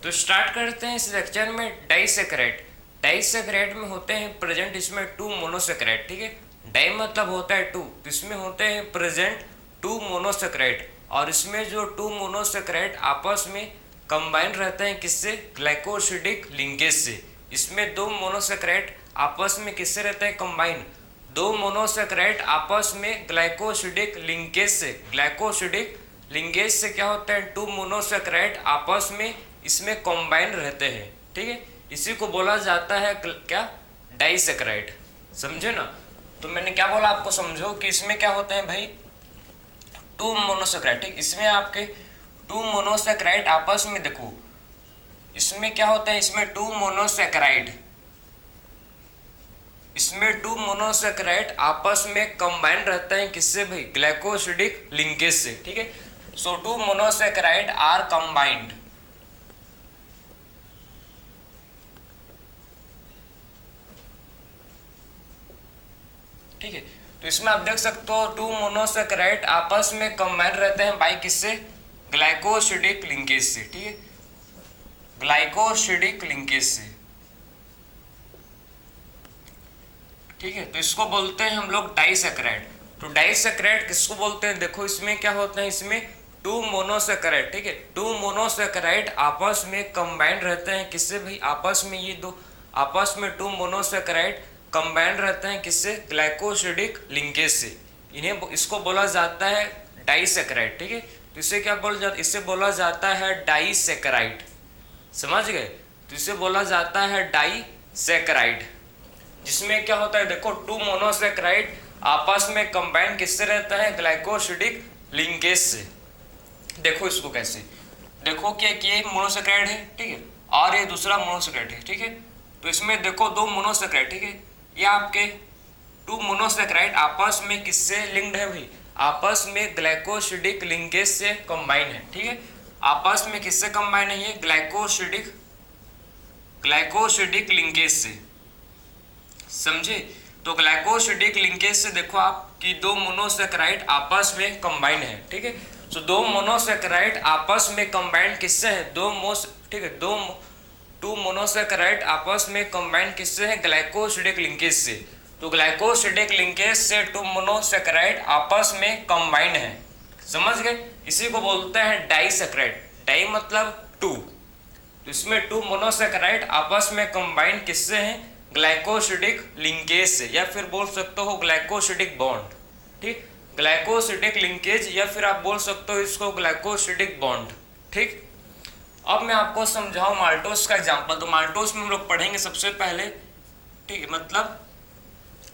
तो स्टार्ट करते हैं इस लेक्चर में डाइसेक्राइड। डाइसेक्राइड में होते हैं प्रेजेंट इसमें टू मोनोसेक्राइड। ठीक है, डाई मतलब होता है टू, तो इसमें होते हैं प्रेजेंट टू मोनोसेक्राइड, और इसमें जो टू मोनोसेक्राइड आपस में कंबाइन रहते हैं किससे? ग्लाइकोसिडिक लिंकेज से। इसमें दो मोनोसेक्राइड आपस में किससे रहते हैं? कंबाइन। दो मोनोसेक्राइड आपस में ग्लाइकोसिडिक लिंकेज से, ग्लाइकोसिडिक लिंकेज से क्या होता है? टू मोनोसेक्राइड आपस में इसमें कंबाइन रहते हैं। ठीक है, इसी को बोला जाता है क्या? डाइसेक्राइड। समझे ना? तो मैंने क्या बोला आपको, समझो कि इसमें क्या होते हैं भाई? Two monosaccharide. ठीक, इसमें आपके टू मोनोसेक्राइड आपस में, देखो इसमें क्या होता है? इसमें टू मोनोसेक्राइड, इसमें टू मोनोसेक्राइड आपस में कंबाइन रहते हैं किससे भाई? ग्लाइकोसिडिक लिंकेज से। ठीक है, सो टू मोनोसेक्राइड आर कंबाइंड। ठीक है, तो इसमें आप देख सकते हो टू मोनोसेक्राइड आपस में कंबाइन रहते हैं बाई किससे? ग्लाइकोसिडिक लिंकेज से। ठीक है, ग्लाइकोसिडिक लिंकेज से। ठीक है, तो इसको बोलते हैं हम लोग डाइसेक्राइड। तो डाइसेक्राइड किसको बोलते हैं? देखो इसमें क्या होता है? इसमें टू मोनोसेक्राइड। ठीक है, टू मोनोसेक्राइड आपस में कंबाइन रहते हैं किससे भाई? आपस में ये दो आपस में टू मोनोसेक्राइड कंबाइन रहते हैं किससे? ग्लाइकोसिडिक लिंकेज से। इन्हें इसको बोला जाता है डाइसेक्राइड। ठीक है, तो इसे क्या बोला जाता? इसे बोला जाता है डाइसेक्राइड। समझ गए? तो इसे बोला जाता है डाइसेक्राइड, जिसमें क्या होता है? देखो टू मोनोसेक्राइड आपस में कंबाइन किससे रहता है? ग्लाइकोसिडिक लिंकेज से। देखो इसको कैसे, देखो कि ये मोनोसेक्राइड है, ठीक है, और ये दूसरा मोनोसेक्राइड है। ठीक है, तो इसमें देखो दो मोनोसेक्राइड। ठीक है, ये आपके टू मोनोसेक्राइड आपस में किससे लिंक्ड है भाई? आपस में ग्लाइकोसिडिक लिंकेज से कंबाइन है। ठीक है, आपस में किससे कंबाइन है? ये ग्लाइकोसिडिक लिंकेज से। समझे? तो ग्लाइकोसिडिक लिंकेज से देखो आप कि दो मोनोसेक्राइड आपस में कंबाइन है। ठीक है, तो दो मोनोसेक्राइड आपस में कंबाइन किससे है? ठीक है, टू मोनोसेक्राइड आपस में कंबाइन किससे है? ग्लाइकोसिडिक लिंकेज से। तो ग्लाइकोसिडिक लिंकेज से टू मोनोसेक्राइड आपस में कंबाइन है। समझ गए? इसी को बोलते हैं डाइसेक्राइड। डाई मतलब टू, तो इसमें टू मोनोसेक्राइड आपस में कंबाइन किससे हैं? ग्लाइकोसिडिक लिंकेज से, या फिर बोल सकते हो ग्लाइकोसिडिक बॉन्ड। ठीक, ग्लाइकोसिडिक लिंकेज, या फिर आप बोल सकते हो इसको ग्लाइकोसिडिक बॉन्ड। ठीक, अब मैं आपको समझाऊं माल्टोस का एग्जांपल। तो माल्टोस में हम लोग पढ़ेंगे सबसे पहले। ठीक है, मतलब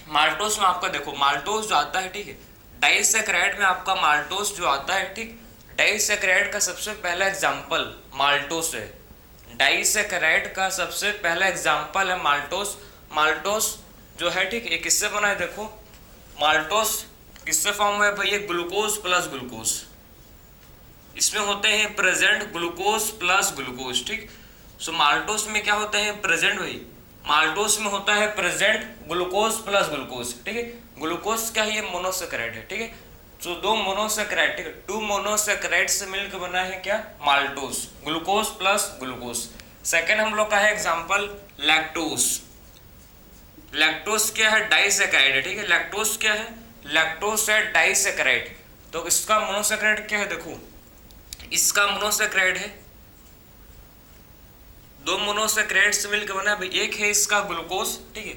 माल्टोस में आपका देखो माल्टोस जो आता है, ठीक है, डाइसेक्राइड में आपका माल्टोस जो आता है, ठीक, डाइसेक्राइड का सबसे पहला एग्जांपल माल्टोस है। डाइसेक्राइड का सबसे पहला एग्जांपल है माल्टोस। माल्टोस जो है, ठीक, ये किससे बना है? देखो माल्टोस किससे फॉर्म हुआ है भाई? ये ग्लूकोज प्लस ग्लूकोज, इसमें होते हैं प्रेजेंट ग्लूकोज प्लस ग्लूकोज। ठीक, सो माल्टोस में क्या होता है? प्रेजेंट भाई, माल्टोस में होता है प्रेजेंट ग्लूकोज प्लस ग्लूकोज। ठीक है, ग्लूकोज क्या है? ये मोनोसेक्राइड है। ठीक है, तो दो मोनोसेक्राइड, ठीक है, टू मोनोसेक्राइड से मिलकर बना है क्या? Maltose, glucose plus glucose. Second हम लोग का है एग्जाम्पल लैक्टोस। लैक्टोस क्या है? डाइसेक्राइड है। ठीक है, लैक्टोस क्या है? लैक्टोस है डाइसेक्राइड। तो इसका मोनोसेक्राइड क्या है? देखो इसका मोनोसेक्राइड है, दो मोनोसेक्राइड से मिलकर बना है भाई। एक है इसका ग्लूकोज, ठीक है,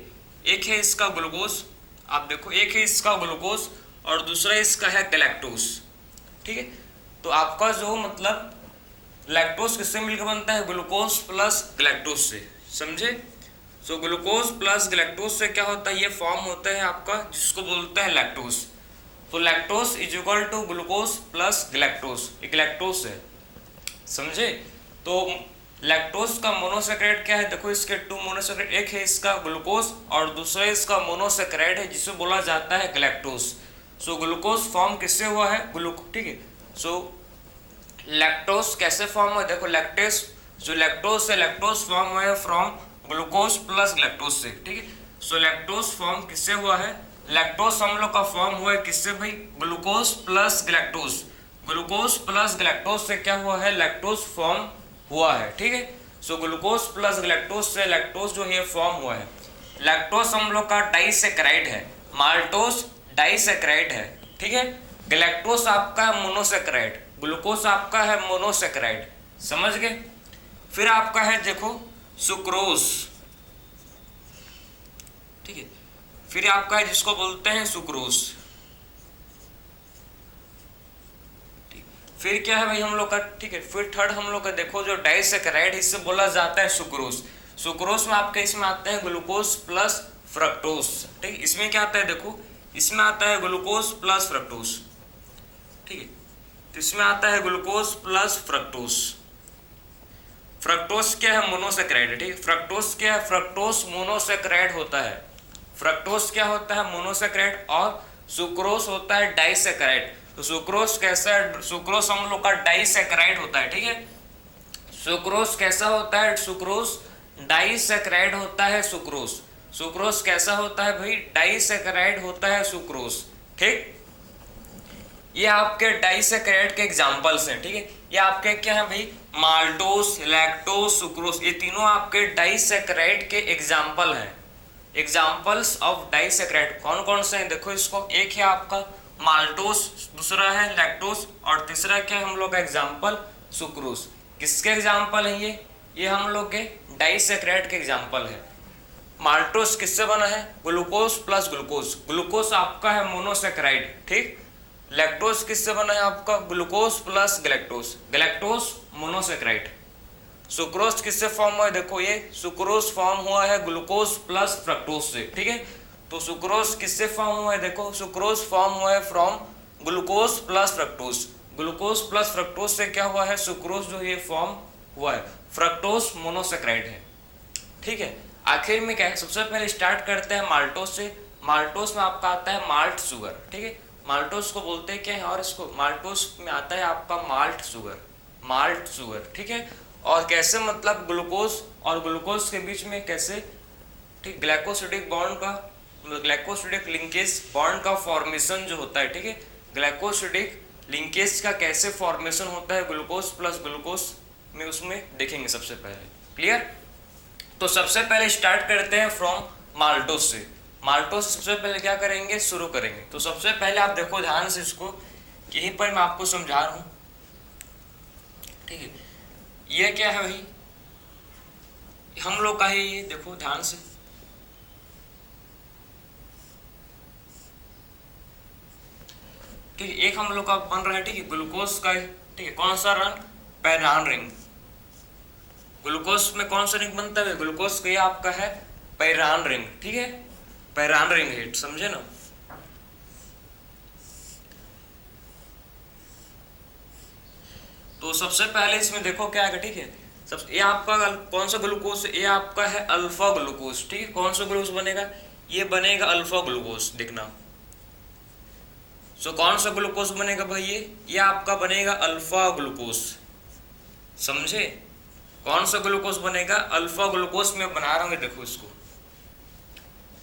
एक है इसका ग्लूकोज, आप देखो एक है इसका ग्लूकोज और दूसरा इसका है गैलेक्टोस। ठीक है, तो आपका जो मतलब लैक्टोस किससे मिलकर बनता है? ग्लूकोज प्लस गैलेक्टोस से। समझे? सो ग्लूकोज प्लस गैलेक्टोस से क्या होता है? ये फॉर्म होता है आपका जिसको बोलते हैं लैक्टोस। तो lactose is equal to glucose plus galactose, ये गैलेक्टोस है। समझे? तो लैक्टोस का मोनोसेक्राइड क्या है? देखो इसके टू मोनोसेक्राइड, एक है इसका ग्लूकोज और दूसरा इसका मोनोसेक्राइड है जिसे बोला जाता है गैलेक्टोस। सो ग्लूकोज फॉर्म किससे हुआ है? ठीक है, सो लैक्टोस कैसे फॉर्म हुआ? देखो लैक्टेस जो लैक्टोस है, लैक्टोस फॉर्म हुआ है फ्रॉम ग्लूकोज प्लस गैलेक्टोस से। ठीक है, सो लैक्टोस फॉर्म किससे हुआ है? लैक्टोस हम लोग का फॉर्म हुआ है किससे भाई? Glucose plus galactose. Glucose plus galactose से क्या हुआ है? लैक्टोज फॉर्म हुआ है। ठीक है, सो ग्लूकोज प्लस गैलेक्टोज से लैक्टोज जो है फॉर्म हुआ है। लैक्टोज हम लोग का डाइसैकेराइड है, माल्टोज डाइसैकेराइड है, ठीक है। गैलेक्टोज आपका है मोनोसैकेराइड, ग्लूकोज आपका है मोनोसैकेराइड, समझ गए। फिर आपका है देखो सुक्रोज, ठीक है। फिर आपका है जिसको बोलते हैं सुक्रोज। फिर क्या है भाई हम लोग का, ठीक है। फिर थर्ड हम लोग का देखो जो डाइसैकेराइड, इससे बोला जाता है सुक्रोज। सुक्रोज में आपके इसमें आते हैं ग्लूकोज प्लस फ्रक्टोज, ठीक। इसमें क्या आता है देखो, इसमें आता है ग्लूकोज प्लस फ्रक्टोज, ठीक है। तो इसमें आता है ग्लूकोज प्लस फ्रक्टोज। फ्रक्टोज क्या है, मोनोसैकेराइड, ठीक है। फ्रक्टोज क्या है, फ्रक्टोज मोनोसैकेराइड होता है। फ्रक्टोज क्या होता है, मोनोसैकेराइड, और सुक्रोज होता है डाइसैकेराइड। तो सुक्रोज कैसा है, सुक्रोज हम लोग का डाइसैकेराइड होता है, ठीक है। सुक्रोज कैसा होता है, सुक्रोज डाइसैकेराइड होता है। सुक्रोज, सुक्रोज कैसा होता है भाई, डाइसैकेराइड होता है सुक्रोज, ठीक। ये आपके डाइसैकेराइड के एग्जांपल्स हैं, ठीक है। ये आपके क्या है भाई, माल्टोज, लैक्टोज, सुक्रोज, ये तीनों आपके डाइसैकेराइड के एग्जांपल हैं। एग्जांपल्स ऑफ डाइसैकेराइड कौन कौन से हैं देखो इसको, एक है आपका माल्टोज, दूसरा है लैक्टोज, और तीसरा क्या है हम लोग का एग्जांपल सुक्रोज। किसके एग्जांपल है ये हम लोग के डाइसैकेराइड के एग्जांपल है। माल्टोज किससे बना है, ग्लूकोज प्लस ग्लूकोज, ग्लूकोज आपका है मोनोसैकेराइड, ठीक। लैक्टोज किससे बना है आपका, glucose plus galactose, galactose monosaccharide. Sucrose किससे फॉर्म हुआ है देखो, ये सुक्रोज फॉर्म हुआ है ग्लूकोज प्लस फ्रक्टोज से, ठीक है। तो सुक्रोज किससे फॉर्म हुआ है देखो, सुक्रोज फॉर्म हुआ है from glucose plus fructose. Glucose plus fructose से क्या हुआ है, सुक्रोज जो ये फॉर्म हुआ है। फ्रक्टोज मोनोसैकेराइड है, ठीक है। आखिर में क्या है, सबसे पहले स्टार्ट करते हैं माल्टोज से। माल्टोज में आपका आता है माल्ट शुगर, ठीक है। माल्टोज को बोलते हैं क्या है, और इसको माल्टोज में आता है आपका माल्ट शुगर, माल्ट शुगर, ठीक है। और कैसे मतलब ग्लूकोज और ग्लूकोज के बीच में कैसे, ठीक, ग्लाइकोसिडिक बॉन्ड का, ग्लाइकोसिडिक लिंकेज बॉन्ड का फॉर्मेशन जो होता है, ठीक है। ग्लाइकोसिडिक लिंकेज का कैसे फॉर्मेशन होता है ग्लूकोज प्लस ग्लूकोज में, उसमें देखेंगे सबसे पहले, क्लियर। तो सबसे पहले स्टार्ट करते हैं फ्रॉम माल्टोज से। माल्टोज से सबसे पहले क्या करेंगे, शुरू करेंगे। तो सबसे पहले आप देखो ध्यान से इसको, यहीं पर मैं आपको समझा रहा हूं, ठीक है। ये क्या है भाई, हम लोग का है ये, देखो ध्यान से, ठीक है। एक हम लोग का बन रहा है, ठीक है, ग्लूकोज का, ठीक है। कौन सा रंग, पैरान रिंग। ग्लूकोज में कौन सा रिंग बनता है, ग्लूकोज का ये आपका है पैरान रिंग, ठीक है। पैरान रिंग है, समझे ना। तो सबसे पहले इसमें देखो क्या है, ठीक है। सब ये आपका कौन सा ग्लूकोज, ये आपका है अल्फा ग्लूकोज, ठीक है। कौन सा ग्लूकोज बनेगा, ये बनेगा अल्फा ग्लूकोज, देखना। सो कौन सा ग्लूकोज बनेगा भाई, ये आपका बनेगा अल्फा ग्लूकोज, समझे। कौन सा ग्लूकोज बनेगा, अल्फा ग्लूकोज में बना रहा हूँ, देखो इसको,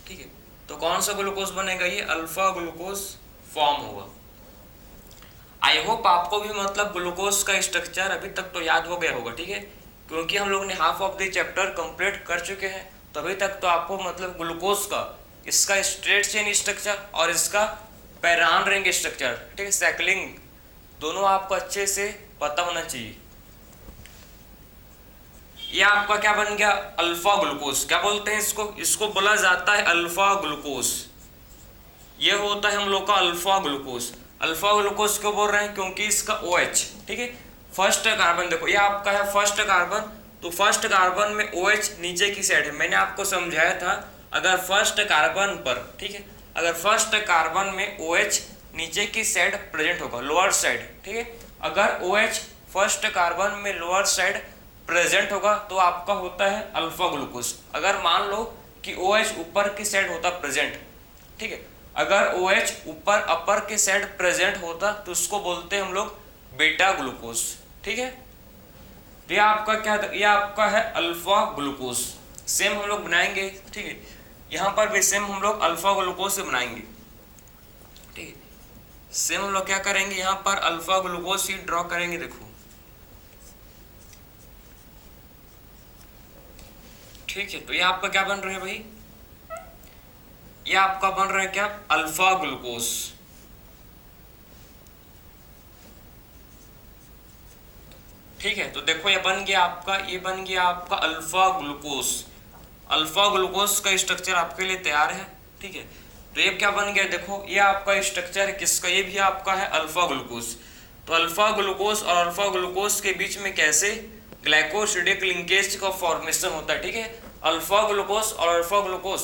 ठीक है। तो कौन सा ग्लूकोज बनेगा, ये अल्फा ग्लूकोज फॉर्म होगा। आई होप आपको भी मतलब ग्लूकोज का स्ट्रक्चर अभी तक तो याद हो गया होगा, ठीक है। क्योंकि हम लोग ने half of the chapter complete कर चुके हैं, तो अभी तक तो आपको मतलब ग्लूकोज का, इसका स्ट्रेट चेन स्ट्रक्चर और इसका पैरान रिंग स्ट्रक्चर, ठीक है, साइक्लिंग, दोनों आपको अच्छे से पता होना चाहिए। ये आपका क्या बन गया, अल्फा ग्लूकोज। क्या बोलते हैं इसको, इसको बोला जाता है अल्फा ग्लूकोज। ये होता है हम लोग का अल्फा ग्लूकोज। अल्फा ग्लूकोज क्यों बोल रहे हैं, क्योंकि इसका OH, ठीक है, फर्स्ट कार्बन, देखो ये आपका है फर्स्ट कार्बन। तो फर्स्ट कार्बन में OH नीचे की साइड है। मैंने आपको समझाया था, अगर फर्स्ट कार्बन पर, ठीक है, अगर फर्स्ट कार्बन में OH नीचे की साइड प्रेजेंट होगा, लोअर साइड, ठीक है, अगर OH फर्स्ट कार्बन में लोअर साइड प्रेजेंट होगा तो आपका होता है अल्फा ग्लूकोज। अगर मान लो कि OH ऊपर की साइड होता प्रेजेंट, ठीक है, अगर OH ऊपर अपर की साइड प्रेजेंट होता तो उसको बोलते हैं हम लोग बीटा ग्लूकोज, ठीक है। तो ये आपका क्या, ये आपका है अल्फा ग्लूकोज। सेम हम लोग बनाएंगे, ठीक है, यहाँ पर भी सेम हम लोग अल्फा ग्लूकोज से बनाएंगे, ठीक है। सेम हम लोग क्या करेंगे, यहाँ पर अल्फा ग्लूकोज ही ड्रॉ करेंगे, देखो ठीक है, तो ये आपका क्या बन रहा है भाई, ये आपका बन रहा है क्या, अल्फा ग्लूकोज। ठीक है, तो देखो ये बन गया आपका, ये बन गया आपका अल्फा ग्लूकोज। अल्फा ग्लूकोज का स्ट्रक्चर आपके लिए तैयार है। ठीक है, तो ये क्या बन गया, देखो ये आपका स्ट्रक्चर है किसका, ये भी आपका है अल्फा ग्लूकोज। तो अल्फा ग्लूकोज और अल्फा ग्लूकोज के बीच में कैसे ग्लाइकोसिडिक लिंकेज का फॉर्मेशन होता है। ठीक है, अल्फा ग्लूकोज और अल्फा ग्लूकोज,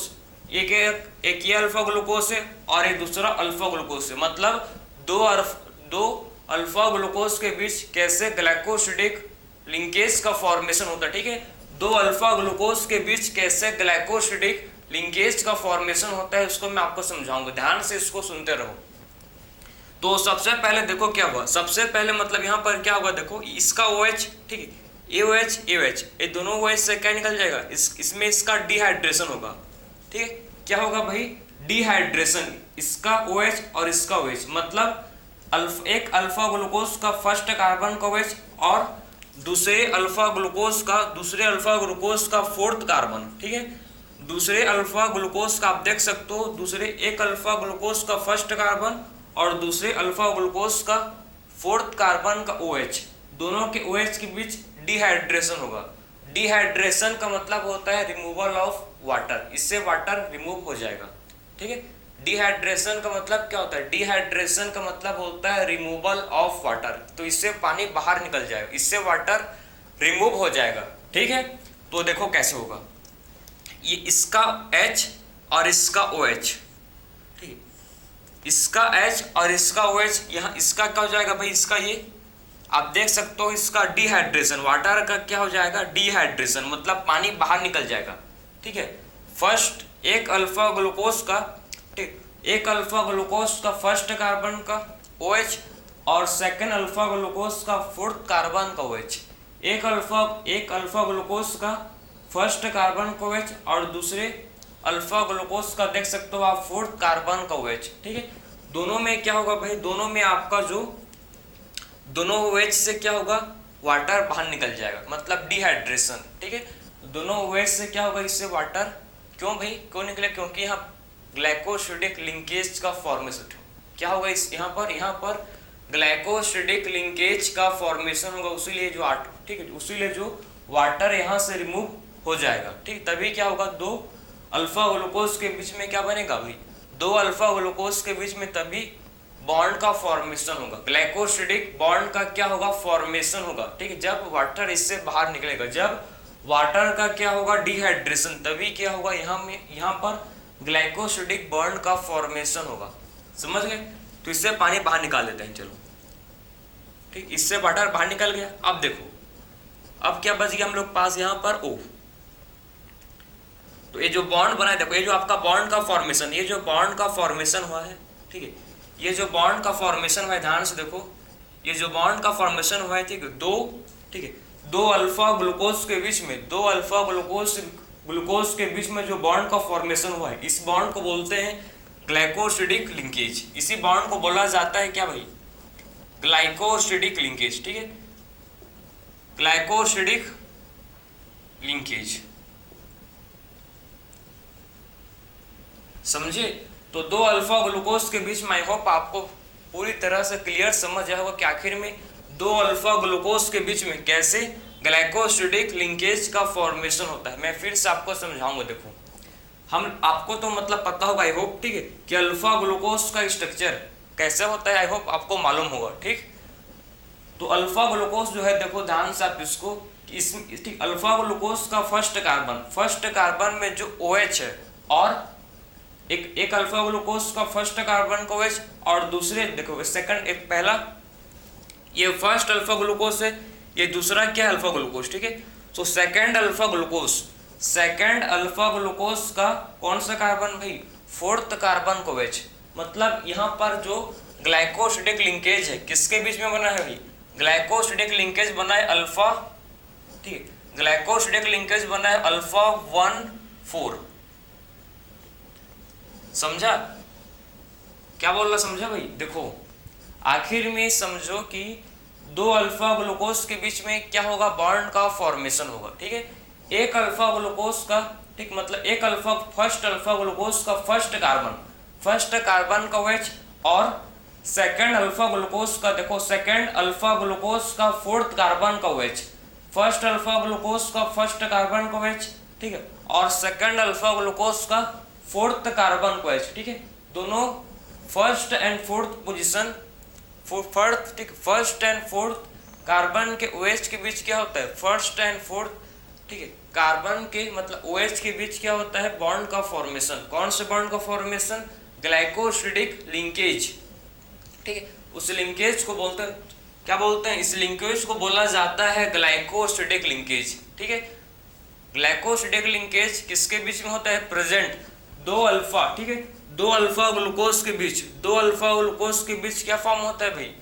एक ये अल्फा ग्लूकोज है और एक दूसरा अल्फा ग्लूकोज है, मतलब दो अल्फा ग्लूकोज के बीच कैसे ग्लाइकोसिडिक लिंकेज का फॉर्मेशन होता है। ठीक है, दो अल्फा ग्लूकोज के बीच कैसे ग्लाइकोसिडिक लिंकेज का फॉर्मेशन होता है, उसको मैं आपको समझाऊंगा, ध्यान से इसको सुनते रहो। तो सबसे पहले देखो क्या हुआ, सबसे पहले मतलब यहाँ पर क्या होगा, देखो इसका OH, ठीक है, AOH ये दोनों OH से क्या निकल जाएगा, इसमें इसका डिहाइड्रेशन होगा। ठीक है, क्या होगा भाई, डिहाइड्रेशन, इसका OH और इसका OH, मतलब एक अल्फा ग्लूकोज का फर्स्ट कार्बन का OH और दूसरे अल्फा ग्लूकोज का फोर्थ कार्बन। ठीक है, दूसरे अल्फा ग्लूकोज का आप देख सकते हो, दूसरे एक अल्फा ग्लूकोज का फर्स्ट कार्बन और दूसरे अल्फा ग्लूकोज का फोर्थ कार्बन का OH, दोनों के OH के बीच डिहाइड्रेशन होगा। डिहाइड्रेशन का मतलब होता है रिमूवल ऑफ वाटर, इससे वाटर रिमूव हो जाएगा। ठीक है, डिहाइड्रेशन का मतलब क्या होता है, डिहाइड्रेशन का मतलब होता है रिमूवल ऑफ वाटर, तो इससे पानी बाहर निकल जाएगा, इससे वाटर रिमूव हो जाएगा। ठीक है, तो देखो कैसे होगा, ये इसका H और इसका OH, ठीक है, इसका H और इसका OH, यहाँ इसका क्या हो जाएगा भाई, इसका ये आप देख सकते हो, इसका डिहाइड्रेशन, वाटर का क्या हो जाएगा, डिहाइड्रेशन, मतलब पानी बाहर निकल जाएगा। ठीक है, फर्स्ट एक अल्फा ग्लूकोज का, ठीक, एक अल्फा ग्लूकोज का फर्स्ट कार्बन का OH और सेकेंड अल्फा ग्लूकोज का फोर्थ कार्बन का OH, एक अल्फा ग्लूकोज का फर्स्ट कार्बन का OH और दूसरे अल्फा ग्लूकोज का देख सकते हो आप फोर्थ कार्बन का OH। ठीक है, दोनों में क्या होगा भाई, दोनों में आपका जो दोनों OH से क्या होगा, वाटर बाहर निकल जाएगा, मतलब डिहाइड्रेशन। ठीक है, दोनों OH से क्या होगा, इससे वाटर, क्यों भाई, क्यों निकले, क्योंकि यहाँ ग्लाइकोसिडिक लिंकेज का फॉर्मेशन क्या होगा, इस यहाँ पर ग्लाइकोसिडिक लिंकेज का फॉर्मेशन होगा, उसीलिए जो ठीक है, उसीलिए जो वाटर यहाँ से रिमूव हो जाएगा। ठीक, तभी क्या होगा, दो अल्फा ग्लूकोज के बीच में क्या बनेगा भाई, दो अल्फा ग्लूकोज के बीच में तभी बॉन्ड का फॉर्मेशन होगा, ग्लाइकोसिडिक बॉन्ड का क्या होगा, फॉर्मेशन होगा। ठीक है, जब वाटर इससे बाहर निकलेगा, जब वाटर का क्या होगा, डिहाइड्रेशन, तभी क्या होगा, यहाँ पर ग्लाइकोसिडिक बॉन्ड का फॉर्मेशन होगा। समझ गए, तो इससे पानी बाहर निकाल देते हैं। चलो ठीक, इससे वाटर बाहर निकल गया। अब देखो, अब क्या बच गया हम लोग पास, यहाँ पर O, तो ये जो बॉन्ड बना है, देखो ये जो आपका बॉन्ड का फॉर्मेशन, ये जो बॉन्ड का फॉर्मेशन हुआ है, ठीक है, ये जो बॉन्ड का फॉर्मेशन हुआ है, ध्यान से देखो, ये जो बॉन्ड का फॉर्मेशन हुआ है, ठीक है, ठीक है, दो अल्फा ग्लूकोज के बीच में, दो अल्फा ग्लूकोज के बीच में जो बॉन्ड का फॉर्मेशन हुआ है, इस बॉन्ड को बोलते हैं ग्लाइकोसिडिक लिंकेज। इसी बॉन्ड को बोला जाता है क्या भाई, ग्लाइकोसिडिक लिंकेज। ठीक है, ग्लाइकोसिडिक लिंकेज, समझे। तो दो अल्फा ग्लूकोज के बीच में, आई होप आपको पूरी तरह से क्लियर समझ आया होगा कि आखिर में दो अल्फा ग्लूकोज के बीच में कैसे ग्लाइकोसिडिक लिंकेज का फॉर्मेशन होता है। मैं फिर से आपको समझाऊंगा। देखो, हम आपको तो मतलब पता होगा, आई होप, ठीक है, कि अल्फा ग्लूकोज का स्ट्रक्चर कैसे होता है, आई होप आपको मालूम होगा। ठीक, तो अल्फा ग्लूकोज जो है, देखो ध्यान से आप इसको, ठीक, अल्फा ग्लूकोज का फर्स्ट कार्बन में जो OH है और एक अल्फा ग्लूकोज का फर्स्ट कार्बन का OH और दूसरे, देखो सेकंड, एक पहला ये फर्स्ट अल्फा ग्लूकोज है, ये दूसरा क्या अल्फा ग्लूकोज। ठीक है, तो सेकंड अल्फा ग्लूकोज का कौन सा कार्बन भाई, फोर्थ कार्बन का OH, मतलब यहाँ पर जो ग्लाइकोसिडिक लिंकेज है किसके बीच में बना है भाई, ग्लाइकोसिडिक लिंकेज बना है अल्फा, ठीक, ग्लाइकोसिडिक लिंकेज बना है अल्फा 1,4। समझा क्या बोल रहा, समझा भाई। देखो आखिर में समझो कि दो अल्फा ग्लूकोज के बीच में क्या होगा, बॉन्ड का फॉर्मेशन होगा। ठीक है, एक अल्फा ग्लूकोज का, ठीक, मतलब एक अल्फा फर्स्ट अल्फा ग्लूकोज का फर्स्ट कार्बन का OH, और सेकंड अल्फा ग्लूकोज का, देखो सेकंड अल्फा ग्लूकोज का फोर्थ कार्बन का OH, फर्स्ट अल्फा ग्लूकोज का फर्स्ट कार्बन का OH, ठीक है, और सेकंड अल्फा ग्लूकोज का फोर्थ कार्बन का OH, ठीक है, दोनों first and fourth position, first and fourth carbon के OH के बीच क्या होता है, फर्स्ट एंड फोर्थ, ठीक है, कार्बन के मतलब OH के बीच क्या होता है, बॉन्ड का फॉर्मेशन। कौन से बॉन्ड का फॉर्मेशन, ग्लाइकोसिडिक लिंकेज, ठीक है, उस लिंकेज को बोलते हैं, क्या बोलते हैं, इस लिंकेज को बोला जाता है ग्लाइकोसिडिक लिंकेज, ठीक है। ग्लाइकोसिडिक लिंकेज किसके बीच में होता है, प्रेजेंट दो अल्फा, ठीक है, दो अल्फा ग्लूकोज के बीच, दो अल्फा ग्लूकोज के बीच क्या फॉर्म होता है भाई,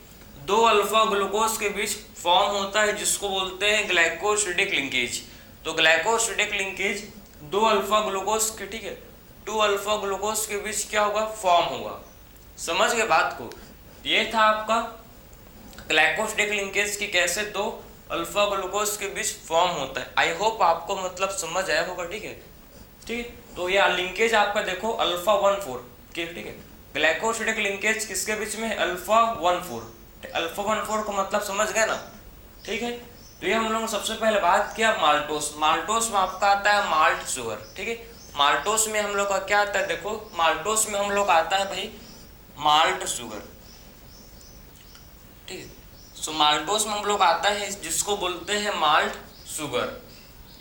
दो अल्फा ग्लूकोज के बीच फॉर्म होता है जिसको बोलते हैं ग्लाइकोसिडिक लिंकेज। तो ग्लाइकोसिडिक लिंकेज दो अल्फा ग्लूकोज के, ठीक है, टू अल्फा ग्लूकोज के बीच क्या होगा, फॉर्म होगा। समझ गए बात को। ये था आपका ग्लाइकोसिडिक लिंकेज की कैसे दो अल्फा ग्लूकोज के बीच फॉर्म होता है। आई होप आपको मतलब समझ आया होगा, ठीक है, ठीक। तो ये लिंकेज आपका देखो अल्फा 1,4 के, ठीक है, ग्लाइकोसिडिक लिंकेज किसके बीच में, अल्फा 1,4, अल्फा 1,4 को मतलब समझ गए ना, ठीक है। तो ये हम लोग सबसे पहले बात किया माल्टोस। माल्टोस में आपका आता है माल्ट शुगर, ठीक है, माल्टोस में हम लोग का क्या आता है, देखो माल्टोस में हम लोग आता है भाई माल्ट शुगर, ठीक है। सो माल्टोस में हम लोग आता है जिसको बोलते हैं माल्ट शुगर।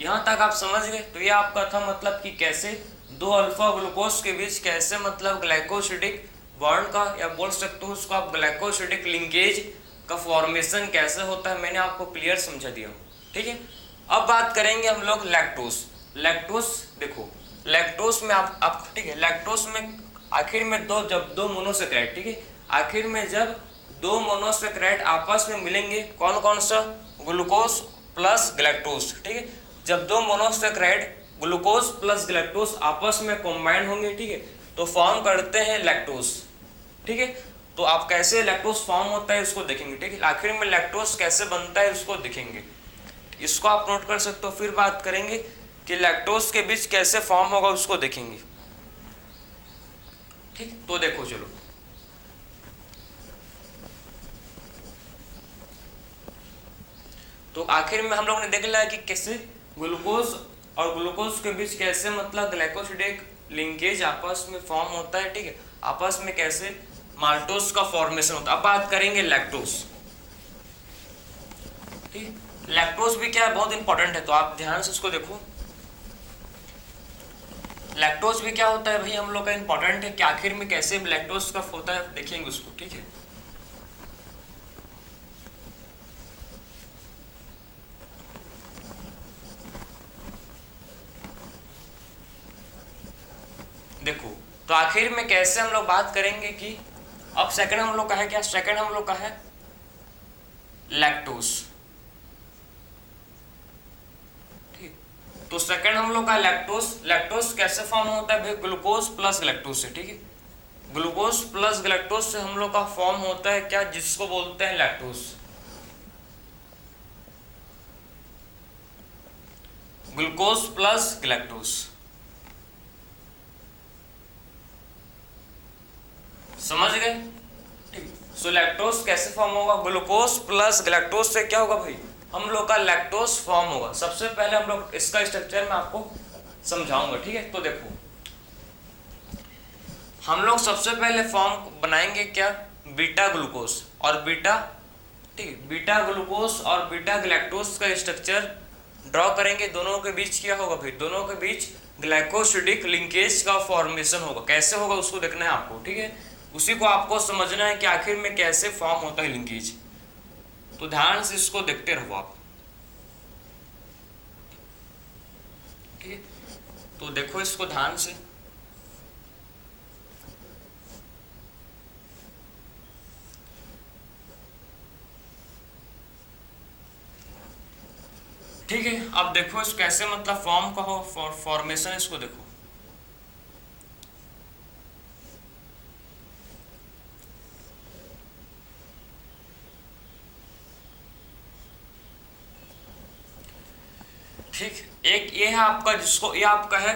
यहाँ तक आप समझ गए। तो ये आपका था मतलब कि कैसे दो अल्फा ग्लूकोज के बीच कैसे मतलब ग्लाइकोसिडिक बॉन्ड का, या बोल सकते हो उसको आप ग्लाइकोसिडिक लिंकेज का फॉर्मेशन कैसे होता है, मैंने आपको क्लियर समझा दिया, ठीक है। अब बात करेंगे हम लोग लैक्टोस। लैक्टोस देखो, लैक्टोस में आप ठीक है, लैक्टोस में आखिर में जब दो मोनोसेक्राइड, ठीक है, आखिर में जब दो मोनोसेक्राइड आपस में मिलेंगे, कौन कौन सा, ग्लूकोज प्लस ग्लैक्टोज, ठीक है, जब दो मोनोसेक्राइड ग्लूकोज प्लस ग्लैक्टोज आपस में कंबाइन होंगे, ठीक है, तो फॉर्म करते हैं लैक्टोज, ठीक है। तो आप कैसे लैक्टोज फॉर्म होता है उसको देखेंगे, ठीक है, आखिर में लैक्टोज कैसे बनता है उसको देखेंगे, इसको आप नोट कर सकते हो। फिर बात करेंगे कि लैक्टोज के बीच कैसे फॉर्म होगा उसको देखेंगे, ठीक। तो देखो चलो, तो आखिर में हम लोग ने देख लिया कि कैसे ग्लूकोज और ग्लूकोज के बीच कैसे मतलब ग्लाइकोसिडिक लिंकेज आपस में फॉर्म होता है, ठीक है, आपस में कैसे माल्टोस का फॉर्मेशन होता है। अब बात करेंगे लैक्टोज, ठीक। लैक्टोज भी क्या है, बहुत इंपॉर्टेंट है, तो आप ध्यान से इसको देखो। लैक्टोज भी क्या होता है भाई हम लोग का इंपॉर्टेंट है कि आखिर में कैसे लैक्टोज का होता है, देखेंगे उसको, ठीक है। देखो तो आखिर में कैसे हम लोग बात करेंगे कि अब सेकंड हम लोग का है क्या, सेकंड हम लोग का है लैक्टोज, ठीक। तो सेकंड हम लोग का लैक्टोज। लैक्टोज कैसे फॉर्म होता है भाई, ग्लूकोज प्लस ग्लैक्टोज से, ठीक है, ग्लूकोज प्लस ग्लैक्टोज से हम लोग का फॉर्म होता है क्या, जिसको बोलते हैं लैक्टोज। ग्लूकोज प्लस ग्लैक्टोज, समझ गए, ठीक। सो लैक्टोज कैसे फॉर्म होगा, ग्लूकोज प्लस ग्लैक्टोज से क्या होगा भाई, हम लोग का लैक्टोज फॉर्म होगा। सबसे पहले हम लोग इसका स्ट्रक्चर मैं आपको समझाऊंगा, ठीक है। तो देखो हम लोग सबसे पहले फॉर्म बनाएंगे क्या, बीटा ग्लूकोज और बीटा, ठीक, बीटा ग्लूकोज और बीटा ग्लैक्टोज का स्ट्रक्चर ड्रॉ करेंगे। दोनों के बीच क्या होगा भाई, दोनों के बीच ग्लाइकोसिडिक लिंकेज का फॉर्मेशन होगा। कैसे होगा उसको देखना है आपको, ठीक है, उसी को आपको समझना है कि आखिर में कैसे फॉर्म होता है लिंकेज। तो ध्यान से इसको देखते रहो आप, ठीक है। तो देखो इसको ध्यान से, ठीक है। अब देखो इस कैसे मतलब फॉर्म का हो फॉर्मेशन, इसको देखो। ठीक, एक ये है आपका, जिसको ये आपका है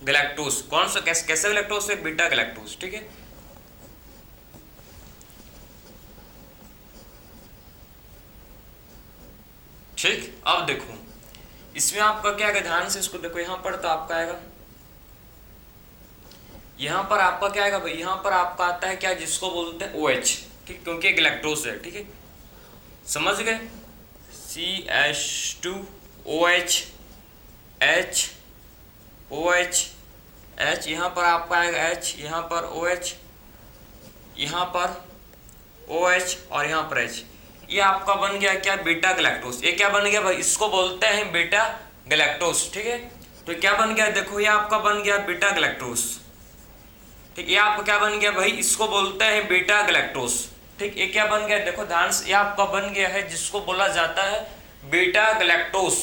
गैलेक्टोज। कौन सा, कैसे गैलेक्टोज से, बीटा गैलेक्टोज। ठीक है, ठीक। अब देखो इसमें आपका क्या है, ध्यान से इसको देखो, यहां पर तो आपका आएगा, यहां पर आपका क्या आएगा भाई, यहां पर आपका आता है क्या, जिसको बोलते हैं OH। ठीक, क्योंकि गैलेक्टोज है। ठीक है, समझ गए, CH2OH H OH H, यहाँ पर आपका आएगा H, यहाँ पर OH, यहाँ पर OH और यहाँ पर H। ये आपका बन गया क्या, बीटा गैलेक्टोज। ये क्या बन गया भाई, इसको बोलते हैं बीटा गैलेक्टोज। ठीक है, तो क्या बन गया, देखो ये आपका बन गया बीटा गैलेक्टोज। ठीक, ये आपका क्या बन गया भाई, इसको बोलते हैं बीटा गैलेक्टोज। ठीक, ये क्या बन गया, देखो ध्यान से, ये आपका बन गया है जिसको बोला जाता है बीटा गैलेक्टोज।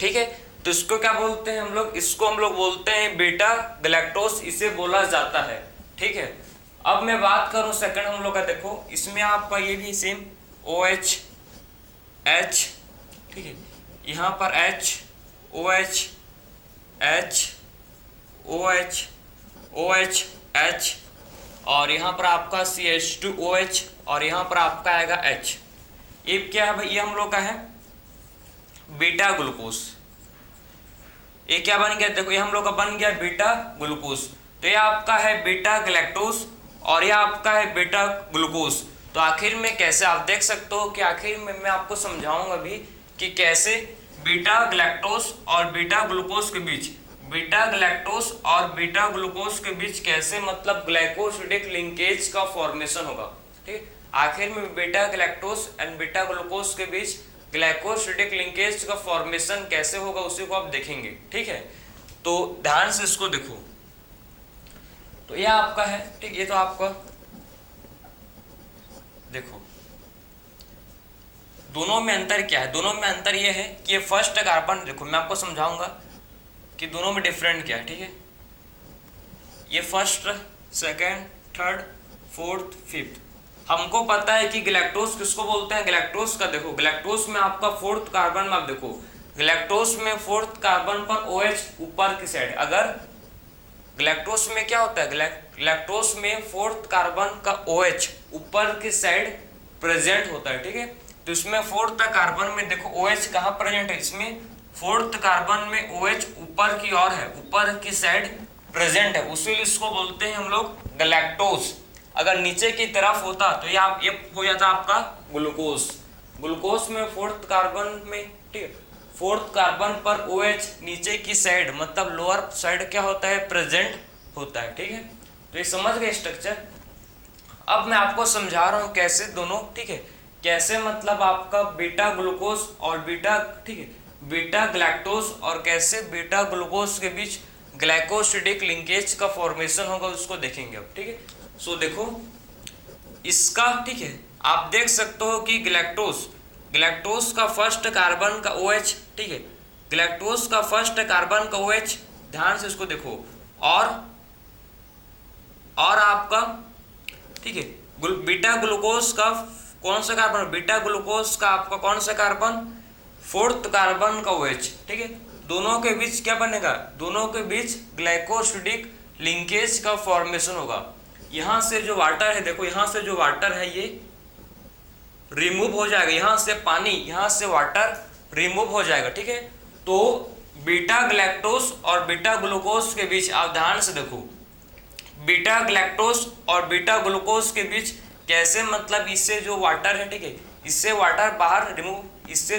ठीक है, तो इसको क्या बोलते हैं हम लोग, इसको हम लोग बोलते हैं बीटा गैलेक्टोज, इसे बोला जाता है। ठीक है, अब मैं बात करूं सेकंड हम लोग का, देखो इसमें आपका ये भी सेम OH H। ठीक है, यहाँ पर H OH H OH OH H, और यहाँ पर आपका CH2OH, और यहाँ पर आपका आएगा H। ये क्या है भाई, ये हम लोग का है बीटा ग्लूकोज। ये क्या बन गया, देखो ये हम लोग का बन गया बीटा ग्लूकोज। तो ये आपका है बीटा गैलेक्टोज और ये आपका है बीटा ग्लूकोज। तो आखिर में कैसे, आप देख सकते हो कि आखिर में मैं आपको समझाऊंगा अभी कि कैसे बीटा गैलेक्टोज और बीटा ग्लूकोज के बीच, बीटा गैलेक्टोज और बीटा ग्लूकोज के बीच कैसे मतलब ग्लाइकोसिडिक लिंकेज का फॉर्मेशन होगा। ठीक, आखिर में beta galactose and beta glucose के बीच ग्लाइकोसिडिक लिंकेज का फॉर्मेशन कैसे होगा, उसी को आप देखेंगे। ठीक है, तो ध्यान से इसको देखो, तो यह आपका है। ठीक, ये तो आपका देखो, दोनों में अंतर क्या है, दोनों में अंतर ये है कि ये फर्स्ट कार्बन, देखो मैं आपको समझाऊंगा कि दोनों में डिफरेंट क्या है। ठीक है, ये first, second, third, fourth, fifth. हमको पता है कि गैलेक्टोज किसको बोलते हैं, गैलेक्टोज का देखो, गैलेक्टोज में आपका फोर्थ कार्बन में, आप देखो गैलेक्टोज में फोर्थ कार्बन पर OH ऊपर की साइड, अगर गैलेक्टोज में क्या होता है, गैलेक्टोज में फोर्थ कार्बन का OH ऊपर की साइड प्रेजेंट होता है। ठीक है, तो इसमें फोर्थ कार्बन में देखो OH कहाँ प्रेजेंट है, इसमें फोर्थ कार्बन में OH ऊपर की ओर है, ऊपर की साइड प्रेजेंट है, उसीलिए इसको बोलते हैं हम लोग गैलेक्टोज। अगर नीचे की तरफ होता तो ये हो जाता आपका ग्लूकोज। ग्लूकोज में फोर्थ कार्बन में, ठीक है, फोर्थ कार्बन पर OH नीचे की साइड मतलब लोअर साइड क्या होता है, प्रेजेंट होता है। ठीक है, तो ये समझ गए स्ट्रक्चर। अब मैं आपको समझा रहा हूँ कैसे दोनों, ठीक है, कैसे मतलब आपका बीटा ग्लूकोज और बीटा, ठीक है, बीटा गैलेक्टोज और कैसे बीटा ग्लूकोज के बीच ग्लाइकोसिडिक लिंकेज का फॉर्मेशन होगा, उसको देखेंगे अब। ठीक है, सो देखो इसका, ठीक है, आप देख सकते हो कि गैलेक्टोज का फर्स्ट कार्बन का OH, ठीक है, गैलेक्टोज का फर्स्ट कार्बन का OH, ध्यान से इसको देखो, और आपका, ठीक है, बीटा ग्लूकोज का कौन सा कार्बन, बीटा ग्लूकोज का आपका कौन सा कार्बन, फोर्थ कार्बन का OH। ठीक है, दोनों के बीच क्या बनेगा, दोनों के बीच ग्लाइकोसिडिक लिंकेज का फॉर्मेशन होगा। यहां से जो वाटर है, देखो यहां से जो वाटर है ये रिमूव हो जाएगा, यहां से पानी, यहां से वाटर रिमूव हो जाएगा। ठीक है, तो बीटा गैलेक्टोज और बीटा ग्लूकोज के बीच आप ध्यान से देखो, बीटा गैलेक्टोज और बीटा ग्लूकोज के बीच कैसे मतलब इससे जो वाटर है, ठीक है, इससे वाटर बाहर रिमूव, इससे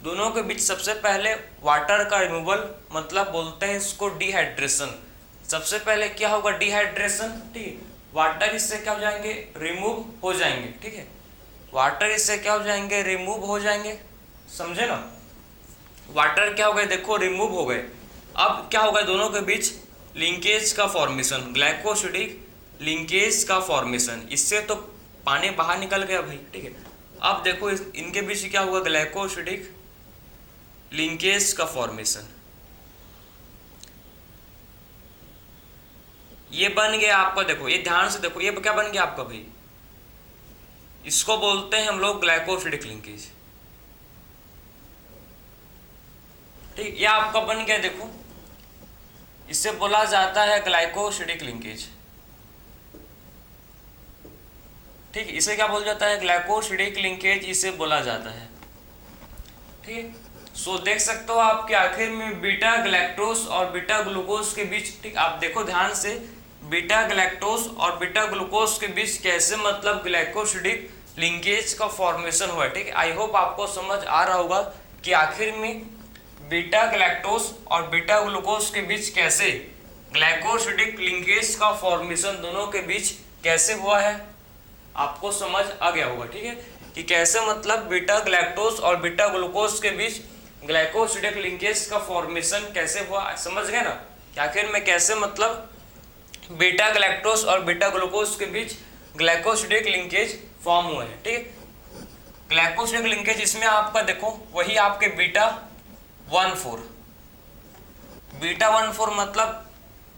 दोनों के बीच सबसे पहले वाटर का रिमूवल मतलब बोलते हैं इसको डिहाइड्रेशन। सबसे पहले क्या होगा, डिहाइड्रेशन। ठीक है, वाटर इससे क्या हो जाएंगे, रिमूव हो जाएंगे। ठीक है, वाटर इससे क्या हो जाएंगे, रिमूव हो जाएंगे, समझे ना, वाटर क्या हो गए, देखो रिमूव हो गए। अब क्या होगा, दोनों के बीच लिंकेज का फॉर्मेशन, ग्लाइकोसिडिक लिंकेज का फॉर्मेशन, इससे तो पानी बाहर निकल गया भाई। ठीक है, अब देखो इनके बीच क्या होगा, ग्लाइकोसिडिक लिंकेज का फॉर्मेशन, ये बन गया आपका। देखो ये ध्यान से देखो, ये क्या बन गया आपका भाई, इसको बोलते हैं हम लोग ग्लाइकोसिडिक लिंकेज। ठीक, ये आपका बन गया। देखो इसे बोला जाता है ग्लाइकोसिडिक लिंकेज। ठीक, इसे क्या बोला जाता है? ग्लाइकोसिडिक लिंकेज इसे बोला जाता है। ठीक है, सो देख सकते हो आप कि आखिर में बीटा गैलेक्टोज और बीटा ग्लूकोज के बीच, ठीक आप देखो ध्यान से, बीटा गैलेक्टोज और बीटा ग्लूकोज के बीच कैसे मतलब ग्लाइकोसिडिक लिंकेज का फॉर्मेशन हुआ है। ठीक है, आई होप आपको समझ आ रहा होगा कि आखिर में बीटा गैलेक्टोज और बीटा ग्लूकोज के बीच कैसे ग्लाइकोसिडिक लिंकेज का फॉर्मेशन दोनों के बीच कैसे हुआ है, आपको समझ आ गया होगा। ठीक है, कि कैसे मतलब बीटा गैलेक्टोज और बीटा ग्लूकोज के बीच ग्लाइकोसिडिक लिंकेज का फॉर्मेशन कैसे हुआ, समझ गए ना? कि आखिर में कैसे मतलब बीटा गैलेक्टोज और बीटा ग्लूकोज के बीच ग्लाइकोसिडिक लिंकेज फॉर्म हुए हैं। ठीक है, ग्लाइकोसिडिक लिंकेज इसमें आपका देखो वही आपके बीटा 1,4, बीटा 1,4 मतलब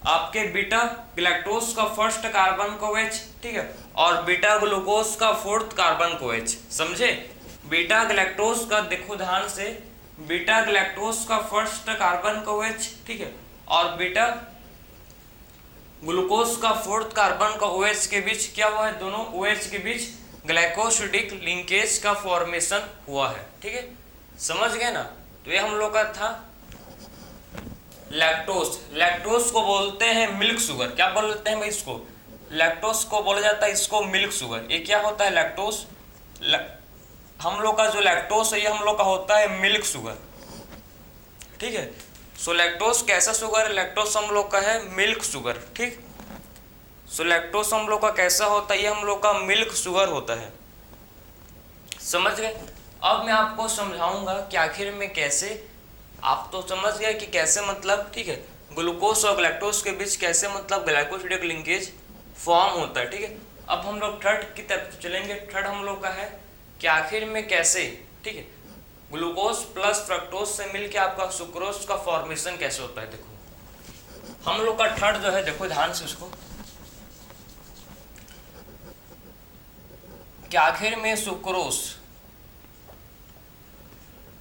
आपके बीटा गैलेक्टोज का फर्स्ट कार्बन को OH, ठीक है, और बीटा ग्लूकोज का फोर्थ कार्बन को OH, समझे? बीटा गैलेक्टोज का देखो ध्यान से, बीटा गैलेक्टोज का फर्स्ट कार्बन को OH, ठीक है, और बीटा ग्लूकोज का फोर्थ कार्बन का OH के बीच क्या हुआ है? दोनों OH के बीच ग्लाइकोसिडिक लिंकेज का फॉर्मेशन हुआ है। ठीक है, समझ गए ना? तो ये हम लोग का था लैक्टोज। लैक्टोज को बोलते हैं मिल्क शुगर। क्या बोलते हैं भाई इसको? लैक्टोज को बोला जाता है इसको मिल्क शुगर। ये क्या होता है? लैक्टोज, हम लोग का जो लैक्टोज है ये हम लोग का होता है मिल्क शुगर। ठीक है, सो लैक्टोज कैसा शुगर है? लैक्टोज हम लोग का है मिल्क शुगर। ठीक, सो लैक्टोज हम लोग का कैसा होता है? ये हम लोग का मिल्क शुगर होता है। समझ गए? अब मैं आपको समझाऊंगा कि आखिर में कैसे, आप तो समझ गए कि कैसे मतलब, ठीक है, ग्लूकोज और लैक्टोज के बीच कैसे मतलब ग्लाइकोसिडिक लिंकेज फॉर्म होता है। ठीक है, अब हम लोग थर्ड की तरफ चलेंगे। थर्ड हम लोग का है कि आखिर में कैसे, ठीक है, ग्लूकोज प्लस फ्रक्टोज से मिलके आपका सुक्रोज का फॉर्मेशन कैसे होता है। देखो हम लोग का थर्ड जो है, देखो ध्यान से उसको, कि आखिर में सुक्रोज,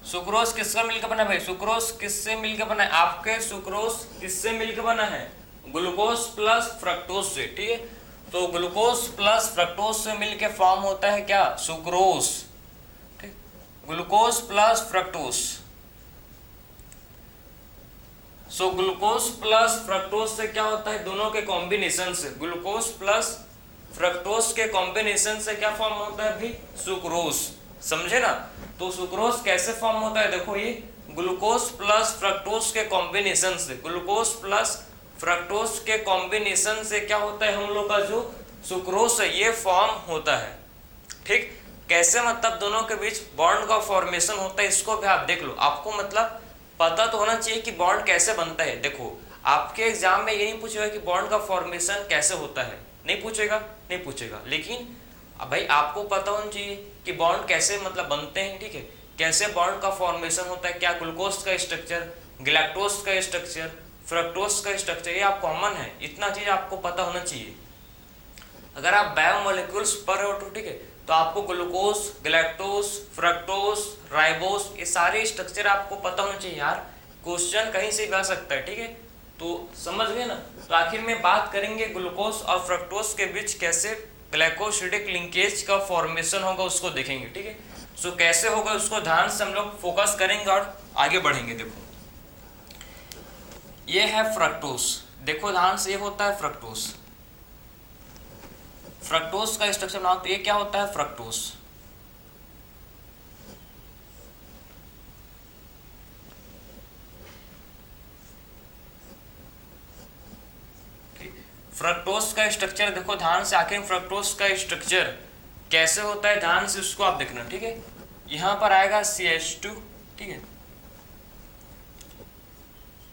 सुक्रोज किसका मिलकर बना है भाई? सुक्रोज किससे मिलकर बना है? आपके सुक्रोज किससे मिलकर बना है? ग्लूकोज प्लस फ्रक्टोज से। ठीक है, तो ग्लूकोज प्लस फ्रक्टोज से मिलकर फॉर्म होता है क्या? सुक्रोज। ठीक, glucose plus fructose, so glucose plus fructose से क्या होता है? दोनों के कॉम्बिनेशन से, ग्लूकोज प्लस फ्रक्टोज के कॉम्बिनेशन से क्या फॉर्म होता है भाई? सुक्रोज। समझे ना? तो सुक्रोज कैसे फॉर्म होता है? देखो ये ग्लूकोज प्लस फ्रक्टोज के कॉम्बिनेशन से, ग्लूकोज प्लस फ्रक्टोज के कॉम्बिनेशन से क्या होता है? हम लोग का जो सुक्रोज है ये फॉर्म होता है। ठीक, कैसे मतलब दोनों के बीच बॉन्ड का फॉर्मेशन होता है, इसको भी आप देख लो। आपको मतलब पता तो होना चाहिए कि बॉन्ड कैसे बनता है। देखो आपके एग्जाम में ये नहीं पूछेगा कि बॉन्ड का फॉर्मेशन कैसे होता है, नहीं पूछेगा, नहीं पूछेगा, लेकिन अब भाई आपको पता होना चाहिए कि बॉन्ड कैसे मतलब बनते हैं। ठीक है, कैसे बॉन्ड का फॉर्मेशन होता है, क्या ग्लूकोज का स्ट्रक्चर, गैलेक्टोज का स्ट्रक्चर, फ्रक्टोज का स्ट्रक्चर, ये आप कॉमन है, इतना चीज आपको पता होना चाहिए। अगर आप बायोमोलिक्यूल्स पढ़ रहे हो तो ठीक है, तो आपको ग्लूकोज, गैलेक्टोज, फ्रक्टोज, राइबोज, ये सारे स्ट्रक्चर आपको पता होना चाहिए यार, क्वेश्चन कहीं से भी आ सकता है। ठीक है, तो समझ गए ना? तो आखिर में बात करेंगे ग्लूकोज और फ्रक्टोज के बीच कैसे ग्लाइकोसिडिक लिंकेज का फॉर्मेशन होगा, उसको देखेंगे। ठीक है, सो कैसे होगा उसको ध्यान से हम लोग फोकस करेंगे और आगे बढ़ेंगे। देखो ये है फ्रक्टोज, देखो ध्यान से, ये होता है फ्रक्टोज। फ्रक्टोज का स्ट्रक्चर बनाओ तो ये क्या होता है? फ्रक्टोज। फ्रक्टोज का स्ट्रक्चर देखो ध्यान से, आखिर फ्रक्टोज का स्ट्रक्चर कैसे होता है ध्यान से उसको आप देखना। ठीक है, यहां पर आएगा CH2, ठीक है,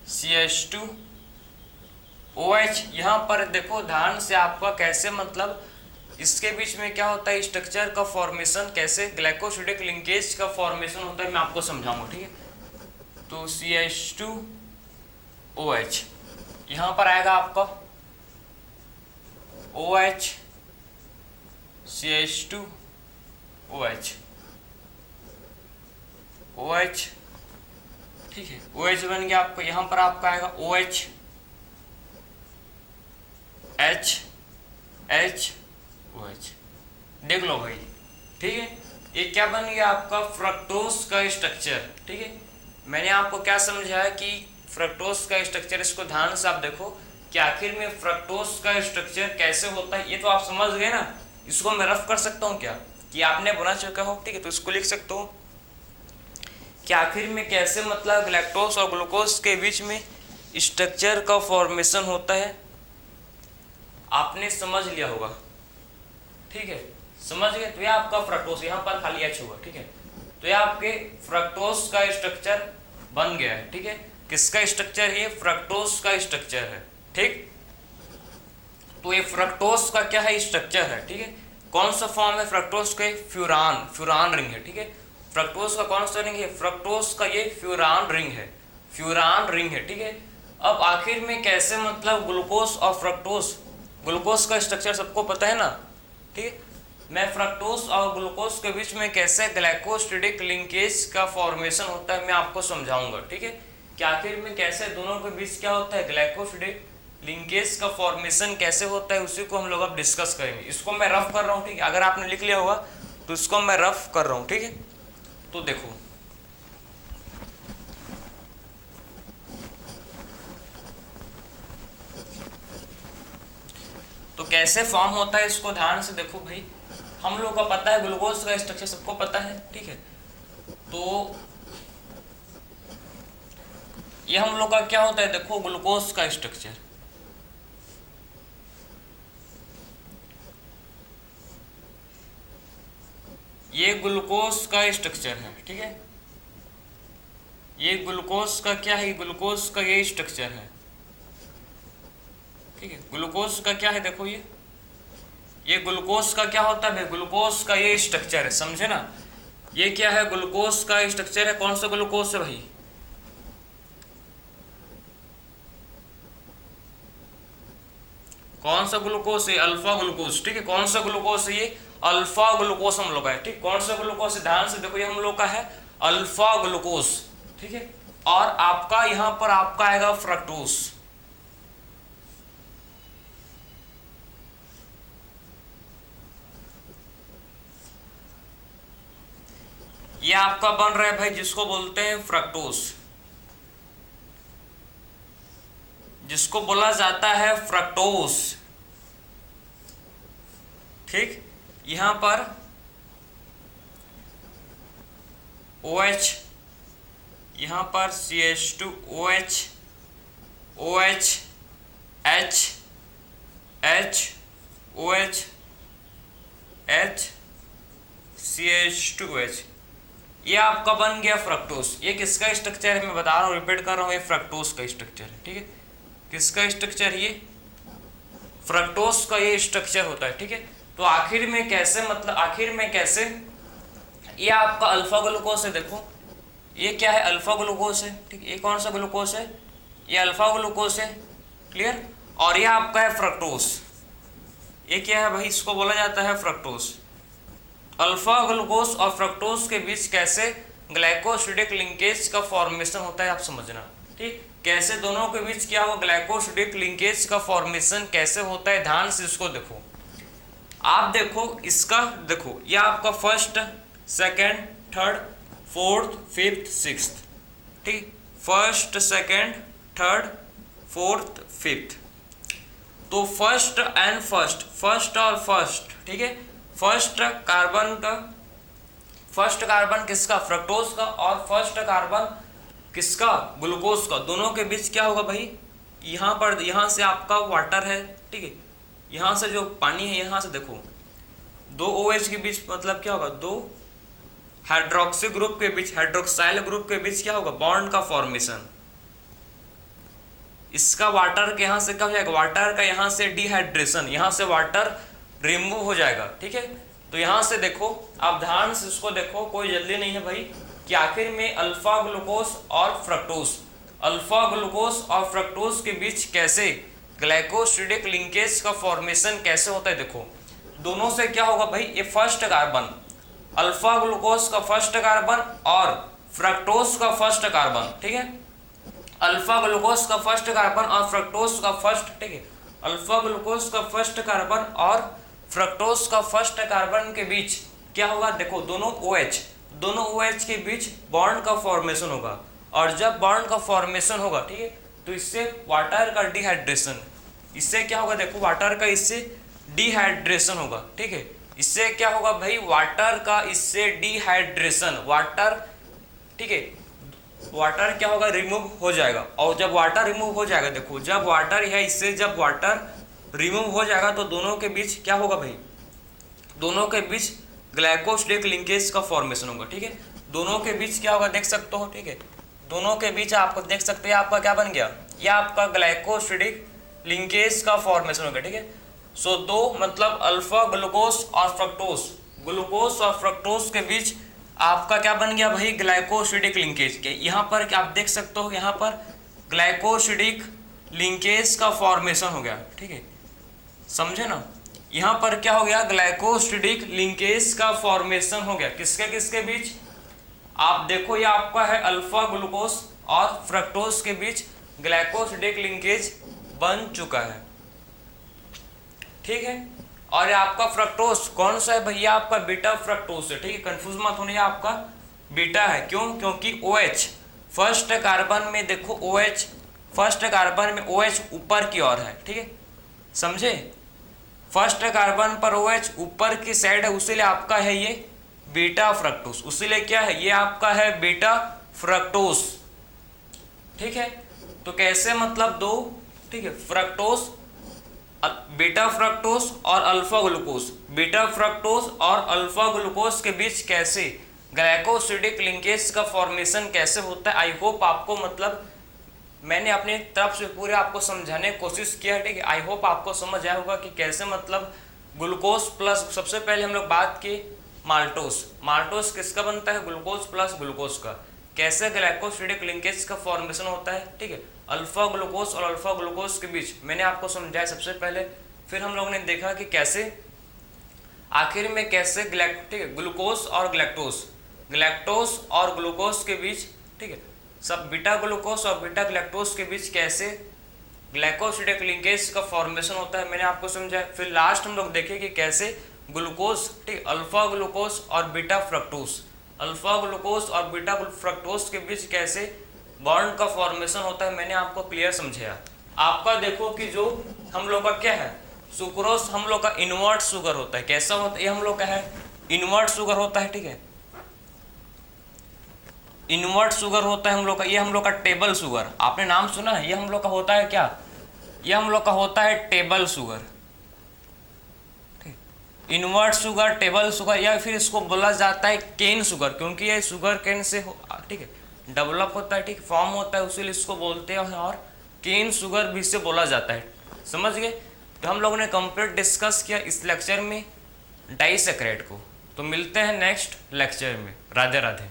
CH2OH। यहां पर देखो ध्यान से आपका कैसे मतलब इसके बीच में क्या होता है? स्ट्रक्चर का फॉर्मेशन, कैसे ग्लाइकोसिडिक लिंकेज का फॉर्मेशन होता है, मैं आपको समझाऊंगा। ठीक है, तो CH2OH, यहां पर आएगा आपका OH, CH2OH, OH, ठीक है, OH बन गया आपको, यहाँ पर आपका आएगा OH H H OH, देख लो भाई, ठीक है। ये क्या बन गया आपका फ्रक्टोज का स्ट्रक्चर, ठीक है। मैंने आपको क्या समझाया कि फ्रक्टोज का स्ट्रक्चर, इसको ध्यान से आप देखो कि आखिर में फ्रक्टोज का स्ट्रक्चर कैसे होता है, ये तो आप समझ गए ना। इसको मैं रफ कर सकता हूँ क्या, कि आपने बना चुका हो, ठीक है, तो इसको लिख सकता हूँ कि आखिर में कैसे मतलब लैक्टोज और ग्लूकोज के बीच में स्ट्रक्चर का फॉर्मेशन होता है, आपने समझ लिया होगा, ठीक है, समझ गए। तो ये आपका फ्रक्टोज, यहाँ पर खाली H होगा, ठीक है। तो ये आपके फ्रक्टोज का स्ट्रक्चर बन गया है, ठीक है। किसका स्ट्रक्चर है, ये फ्रक्टोज का स्ट्रक्चर है, ठीक। तो ये फ्रक्टोज का क्या है, स्ट्रक्चर है, ठीक है। कौन सा फॉर्म है फ्रक्टोज के, फ्यूरान रिंग है, ठीक है। फ्रक्टोज का कौन सा रिंग है, फ्रक्टोज का ये फ्यूरान रिंग है, ठीक है। अब आखिर में कैसे मतलब ग्लूकोज और फ्रक्टोज, ग्लूकोज का स्ट्रक्चर सबको पता है ना, ठीक है। मैं फ्रक्टोज और ग्लूकोज के बीच में कैसे ग्लाइकोसिडिक लिंकेज का फॉर्मेशन होता है मैं आपको समझाऊंगा, ठीक है, कि आखिर में कैसे दोनों के बीच क्या होता है, ग्लाइकोसिडिक लिंकेज का फॉर्मेशन कैसे होता है, उसी को हम लोग अब डिस्कस करेंगे। इसको मैं रफ कर रहा हूँ, ठीक है, अगर आपने लिख लिया होगा तो इसको मैं रफ कर रहा हूँ, ठीक है। तो देखो, तो कैसे फॉर्म होता है इसको ध्यान से देखो भाई। हम लोग को पता है ग्लूकोज का स्ट्रक्चर सबको पता है, ठीक है। तो ये हम लोग का क्या होता है, देखो ग्लूकोज का स्ट्रक्चर, ये ग्लूकोज का स्ट्रक्चर है, ठीक है। ये ग्लूकोज का क्या है, ग्लूकोज का ये स्ट्रक्चर है, ठीक है। ग्लूकोज का क्या है, देखो ये ग्लूकोज का क्या होता है, ग्लूकोज का ये स्ट्रक्चर है, समझे ना। ये क्या है, ग्लूकोज का स्ट्रक्चर है। कौन सा ग्लूकोज है भाई, कौन सा ग्लूकोज है, अल्फा ग्लूकोज, ठीक है। कौन सा ग्लूकोज है, ये अल्फा ग्लूकोज हम लोग का है, ठीक। कौन सा ग्लूकोज है, ध्यान से देखो, ये हम लोग का है अल्फा ग्लूकोज, ठीक है। और आपका यहां पर आपका आएगा फ्रक्टोज, ये आपका बन रहा है भाई जिसको बोलते हैं फ्रक्टोज, जिसको बोला जाता है फ्रक्टोज, ठीक। यहां पर OH, यहां पर CH2OH, OH H H OH H CH2OH, ये आपका बन गया फ्रक्टोज। ये किसका स्ट्रक्चर है मैं बता रहा हूँ, रिपीट कर रहा हूँ, ये फ्रक्टोज का स्ट्रक्चर है, ठीक है। किसका स्ट्रक्चर, ये फ्रक्टोज का ये स्ट्रक्चर होता है, ठीक है। तो आखिर में कैसे मतलब, आखिर में कैसे, ये आपका अल्फा ग्लूकोज है, देखो ये क्या है, अल्फा ग्लूकोज है, ठीक है। ये कौन सा ग्लूकोज है, ये अल्फा ग्लूकोज है, क्लियर। और ये आपका है फ्रक्टोज, ये क्या है भाई, इसको बोला जाता है फ्रक्टोज। अल्फा ग्लूकोज और फ्रक्टोज के बीच कैसे ग्लाइकोसिडिक लिंकेज का फॉर्मेशन होता है आप समझना, ठीक। कैसे दोनों के बीच क्या होगा, ग्लाइकोसिडिक लिंकेज का फॉर्मेशन कैसे होता है, ध्यान से इसको देखो। आप देखो इसका, देखो ये आपका first, second, third, fourth, fifth, sixth, ठीक। First, second, third, fourth, fifth. तो फर्स्ट एंड फर्स्ट, फर्स्ट और फर्स्ट, ठीक है। फर्स्ट कार्बन का, फर्स्ट कार्बन किसका, फ्रक्टोज का, और फर्स्ट कार्बन किसका, ग्लूकोज का। दोनों के बीच क्या होगा भाई, यहाँ पर, यहाँ से आपका वाटर है, ठीक है। यहाँ से जो पानी है, यहाँ से देखो दो OH के बीच मतलब क्या होगा, दो हाइड्रोक्सी ग्रुप के बीच, हाइड्रोक्साइल ग्रुप के बीच क्या होगा, बॉन्ड का फॉर्मेशन। इसका वाटर के यहाँ से क्या हो जाएगा, वाटर का यहाँ से डिहाइड्रेशन, यहाँ से वाटर रिमूव हो जाएगा, ठीक है। तो यहाँ से देखो, आप ध्यान से उसको देखो, कोई जल्दी नहीं है भाई, कि आखिर में अल्फा ग्लूकोज और फ्रक्टोज, अल्फा ग्लूकोज और फ्रक्टोज के बीच कैसे ग्लाइकोसिडिक लिंकेज का फॉर्मेशन कैसे होता है। देखो दोनों से क्या होगा भाई, ये फर्स्ट कार्बन, अल्फा ग्लूकोज का फर्स्ट कार्बन और फ्रक्टोज का फर्स्ट कार्बन, ठीक है, अल्फा ग्लूकोज का फर्स्ट कार्बन और फ्रक्टोज का फर्स्ट, ठीक है, अल्फा ग्लूकोज का फर्स्ट कार्बन और फ्रक्टोज का फर्स्ट कार्बन के बीच क्या होगा, देखो दोनों OH के बीच बॉन्ड का फॉर्मेशन होगा, और जब बॉन्ड का फॉर्मेशन होगा, ठीक है, तो इससे वाटर का डिहाइड्रेशन, इससे क्या होगा, देखो वाटर का इससे डिहाइड्रेशन होगा, ठीक है, इससे क्या होगा भाई, वाटर का इससे डिहाइड्रेशन, वाटर, ठीक है, वाटर क्या होगा, रिमूव हो जाएगा, और जब वाटर रिमूव हो जाएगा, देखो जब वाटर है इससे जब वाटर रिमूव हो जाएगा तो दोनों के बीच क्या होगा भाई, दोनों के बीच ग्लाइकोसिडिक लिंकेज का फॉर्मेशन होगा, ठीक है, दोनों के बीच क्या होगा देख सकते हो, ठीक है, दोनों के बीच आपको देख सकते हैं आपका क्या बन गया, यह आपका ग्लाइकोसिडिक लिंकेज का फॉर्मेशन होगा, ठीक है। सो दो मतलब अल्फा ग्लूकोज और फ्रक्टोज, ग्लूकोज और फ्रक्टोज के बीच आपका क्या बन गया भाई, ग्लाइकोसिडिक लिंकेज के, यहाँ पर क्या आप देख सकते हो, यहाँ पर ग्लाइकोसिडिक लिंकेज का फॉर्मेशन हो गया, ठीक है, समझे ना, यहाँ पर क्या हो गया, ग्लाइकोसिडिक लिंकेज का फॉर्मेशन हो गया, किसके किसके बीच, आप देखो ये आपका है अल्फा ग्लूकोज और फ्रक्टोज के बीच ग्लाइकोसिडिक लिंकेज बन चुका है, ठीक है, और ये आपका फ्रक्टोज कौन सा है भैया, आपका बीटा फ्रक्टोज है, ठीक है, कंफ्यूज मत होने, आपका बीटा है, क्यों, क्योंकि OH फर्स्ट कार्बन में देखो, OH फर्स्ट कार्बन में OH ऊपर की ओर है, ठीक है, समझे, फर्स्ट कार्बन पर OH ऊपर की साइड है, उसीलिए आपका है ये बीटा फ्रक्टोज, उसीलिए क्या है, ये आपका है बीटा फ्रक्टोज, ठीक है, तो कैसे मतलब दो, ठीक है, फ्रक्टोज, बीटा फ्रक्टोज और अल्फा ग्लूकोज, बीटा फ्रक्टोज और अल्फा ग्लूकोज के बीच कैसे ग्लाइकोसिडिक लिंकेज का फॉर्मेशन कैसे होता है। आई होप आपको मतलब मैंने अपनी तरफ से पूरे आपको समझाने की कोशिश किया है, ठीक है, आई होप आपको समझ आया होगा कि कैसे मतलब ग्लूकोज प्लस, सबसे पहले हम लोग बात की माल्टोस, माल्टोस किसका बनता है, ग्लूकोज प्लस ग्लूकोज का, कैसे ग्लाइकोसिडिक लिंकेज का फॉर्मेशन होता है, ठीक है, अल्फा ग्लूकोज और अल्फा ग्लूकोज के बीच मैंने आपको समझाया सबसे पहले, फिर हम लोगों ने देखा कि कैसे आखिर में कैसे ठीक है, ग्लूकोज और ग्लैक्टोज और ग्लूकोज के बीच, ठीक है, सब बीटा ग्लूकोज और बीटा ग्लैक्टोज के बीच कैसे ग्लाइकोसिडिक लिंकेज का फॉर्मेशन होता है, मैंने आपको समझाया। फिर लास्ट हम लोग देखें कि कैसे ग्लूकोज, ठीक, अल्फा ग्लूकोज और बीटा फ्रक्टोज, अल्फा ग्लूकोज और बीटा फ्रक्टोज के बीच कैसे बॉन्ड का फॉर्मेशन होता है, मैंने आपको क्लियर समझाया। आपका देखो कि जो हम लोग का क्या है, सुक्रोज हम लोग का इनवर्ट शुगर होता है, कैसा होता है, ये हम लोग का है इनवर्ट शुगर होता है, ठीक है, इनवर्ट शुगर होता है हम लोग का, ये हम लोग का टेबल शुगर, आपने नाम सुना है, ये हम लोग का होता है क्या, ये हम लोग का होता है table sugar, invert sugar, table sugar, या फिर इसको बोला जाता है केन शुगर, क्योंकि ये शुगर केन से ठीक है डेवलप होता है, ठीक, फॉर्म होता है, उसीलिए इसको बोलते हैं, और केन शुगर भी इससे बोला जाता है, समझ गए। तो हम लोगों ने कंप्लीट डिस्कस किया इस लेक्चर में डाइसैकेराइड को, तो मिलते हैं नेक्स्ट लेक्चर में, राधे राधे।